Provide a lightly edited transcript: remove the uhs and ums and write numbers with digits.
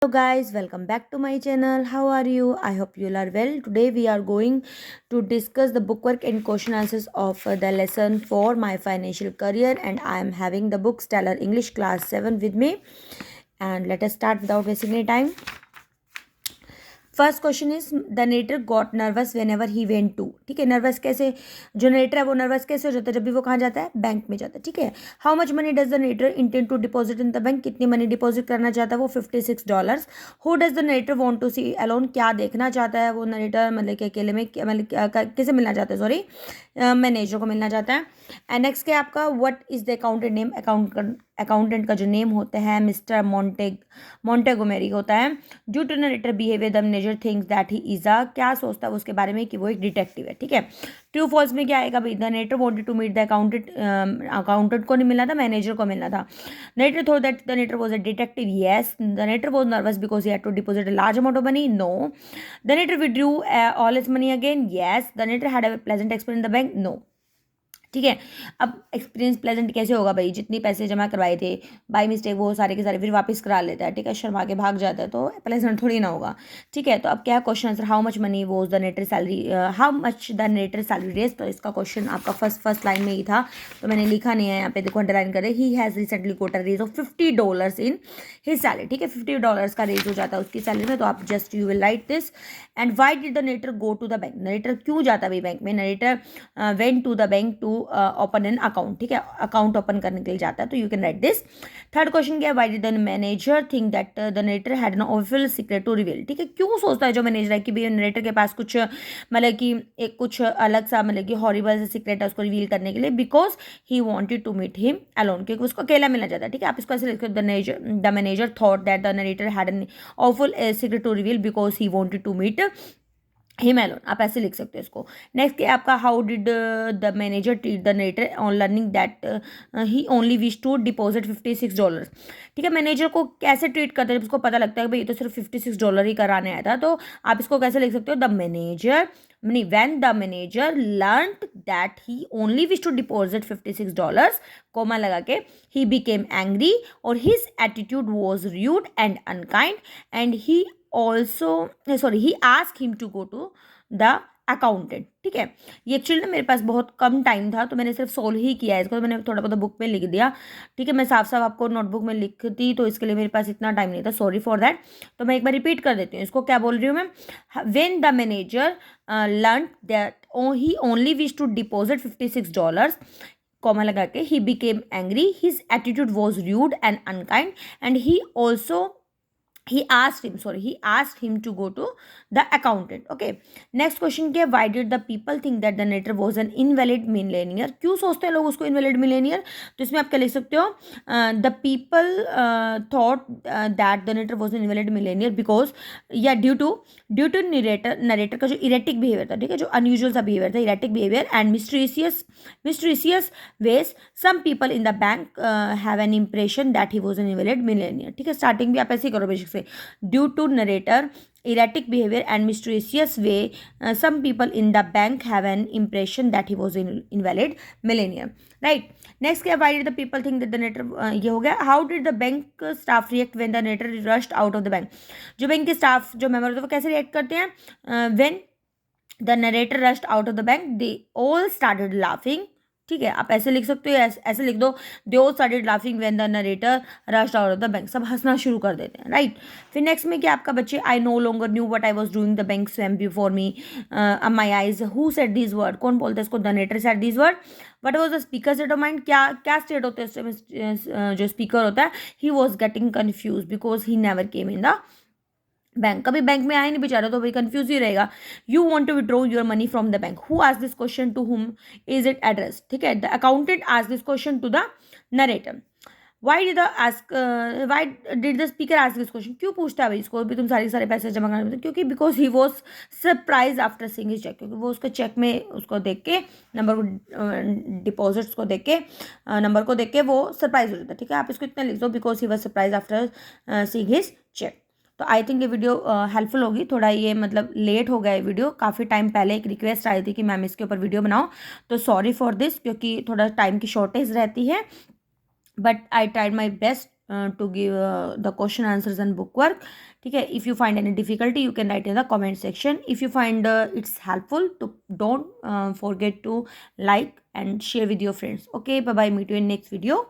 Hello guys, welcome back to my channel. How are you? I hope you all are well. Today we are going to discuss the bookwork and question answers of the lesson for my financial career, and I am having the book Stellar English Class 7 with me. And let us start without wasting any time. First question is the narrator got nervous whenever he went to. ठीक है, nervous कैसे, जो नेटर है वो nervous कैसे हो जाता है जब भी वो कहाँ जाता है, बैंक में जाता है. ठीक है, how much money does the narrator intend to deposit in the bank, कितनी मनी डिपॉजिट करना चाहता है वो $56. Who does the narrator want to see alone, क्या देखना चाहता है वो नरेटर, मतलब कि अकेले में, मतलब किसे मिलना चाहता है, सॉरी मैनेजर को मिलना चाहता है. एंड नेक्स्ट क्या आपका, what is the accountant name, accountant का जो नेम होता है मिस्टर मोंटेगोमेरी होता है. Due to narrator behaviour the manager thinks that he is a, क्या सोचता है उसके बारे में कि वो एक डिटेक्टिव है. ठीक है, ट्रू फॉल्स में क्या आएगा भाई, the narrator wanted to meet the accountant को नहीं मिलना था, मैनेजर को मिलना था. Narrator thought that the narrator was a detective, yes. The narrator was nervous because he had to deposit a large amount of money, no. The narrator withdrew all his money again, yes. The narrator had a pleasant experience in the bank, no. ठीक है, अब experience pleasant कैसे होगा भाई, जितनी पैसे जमा करवाए थे बाई मिस्टेक वो सारे के सारे फिर वापस करा लेता है. ठीक है, शर्मा के भाग जाता है तो प्लेजेंट थोड़ी ना होगा. ठीक है, तो अब क्या है question answer, how much money was the narrator salary, how much the narrator salary raise. तो इसका क्वेश्चन आपका फर्स्ट लाइन में ही था, तो मैंने लिखा नहीं है यहाँ पे, देखो अंडरलाइन करे, he has recently got a raise of $50 in his salary. ठीक है, $50 का रेज हो जाता है उसकी सैलरी में, तो आप just you will write this. And why did the narrator go to the bank, narrator क्यों जाता है भाई बैंक में, narrator went to the bank to open an account. ठीक है, अकाउंट ओपन करने के लिए जाता है, तो you can write this. Third question क्या है, why did the manager think that the narrator had an official secret to reveal. ठीक है, क्यों सोचता है जो मैनेजर है कि भाई नरेटर के पास कुछ मतलब कि एक कुछ अलग सा मतलब कि हॉरिबल सा सीक्रेट है उसको रिवील करने के लिए, because he wanted to meet him alone, क्योंकि उसको अकेला मिलना चाहता है. ठीक है, आप इसको ऐसे लिखते हो, the manager thought that the narrator had an awful secret to reveal because he wanted to meet him alone, आप ऐसे लिख सकते हो इसको. नेक्स्ट क्या आपका, how did the manager treat the narrator on learning that he only wish to deposit $56. ठीक है, मैनेजर को कैसे ट्रीट करते हैं जब उसको पता लगता है कि भाई ये तो सिर्फ $56 ही कराने आया था, तो आप इसको कैसे लिख सकते हो, द मैनेजर, नहीं, when the manager learned that he only wished to deposit $56, coma लगा के, he became angry और his attitude was rude and unkind and he asked him to go to the accountant. ठीक है, ये actually ना मेरे पास बहुत कम टाइम था, तो मैंने सिर्फ सोल्व ही किया है इसको, तो मैंने थोड़ा बहुत बुक में लिख दिया. ठीक है, मैं साफ साफ आपको नोटबुक में लिखती तो इसके लिए मेरे पास इतना टाइम नहीं था, सॉरी फॉर दैट. तो मैं एक बार रिपीट कर देती हूँ इसको, क्या बोल रही हूँ मैं, when the manager learned that he only wished to deposit $56, comma लगा के, he became angry, his attitude was rude and unkind and he asked him to go to the accountant. Okay, next question क्या है, why did the people think that the narrator was an invalid millionaire, क्यों सोचते हैं लोग उसको invalid millionaire. तो इसमें आप क्या लिख सकते हो, the people thought that the narrator was an invalid millionaire because या due to narrator का जो erratic behavior था. ठीक है, जो unusual सा behavior था, erratic behavior and mysterious ways, some people in the bank have an impression that he was an invalid millionaire. ठीक है, स्टार्टिंग भी आप ऐसे ही करो बेसिक से, due to narrator erratic behavior and mysterious way, some people in the bank have an impression that he was an invalid millionaire. Right, next क्या, why did the people think that the narrator, ये हो गया. how did the bank staff react when the narrator rushed out of the bank, जो bank के staff जो member होते हैं वो कैसे रिएक्ट करते हैं, when the narrator rushed out of the bank they all started laughing. ठीक है, आप ऐसे लिख सकते हो, ऐसे लिख दो, they all started laughing when the narrator rushed out of the bank, सब हंसना शुरू कर देते हैं. राइट, फिर नेक्स्ट में क्या आपका बच्चे, I know longer knew what I was doing, the bank swum before me my eyes, who said this word, कौन बोलता है इसको, the narrator said this word. What was the speaker state of mind, क्या state होता है जो speaker होता है, he was getting confuse because he never came in the bank, कभी बैंक में आए नहीं बेचारा, तो भाई कंफ्यूज ही रहेगा. You want to withdraw your money from the bank, who asked this question, to whom is it address. ठीक है, the accountant asked this question to the narrator. Why did the speaker ask this question, क्यों पूछता है भाई इसको भी, तुम सारे पैसे जमा करने, क्योंकि because he was surprise after seeing his cheque, क्योंकि वो उसके चेक में उसको देख के, नंबर को, डिपॉजिट्स को देख के, नंबर को देख के वो सरप्राइज हो जाता है. ठीक है, आप इसको इतना लिख दो, because he was surprise after seeing his cheque. तो आई थिंक ये वीडियो हेल्पफुल होगी. थोड़ा ये मतलब लेट हो गया है वीडियो, काफ़ी टाइम पहले एक रिक्वेस्ट आई थी कि मैम इसके ऊपर वीडियो बनाओ, तो सॉरी फॉर दिस, क्योंकि थोड़ा टाइम की शॉर्टेज रहती है, but I tried my best to give the question answers and book work. ठीक है, if you find any difficulty you can write in the comment section. If you find it's helpful, to don't forget to like and share with your friends. Okay, bye bye, meet you in next video.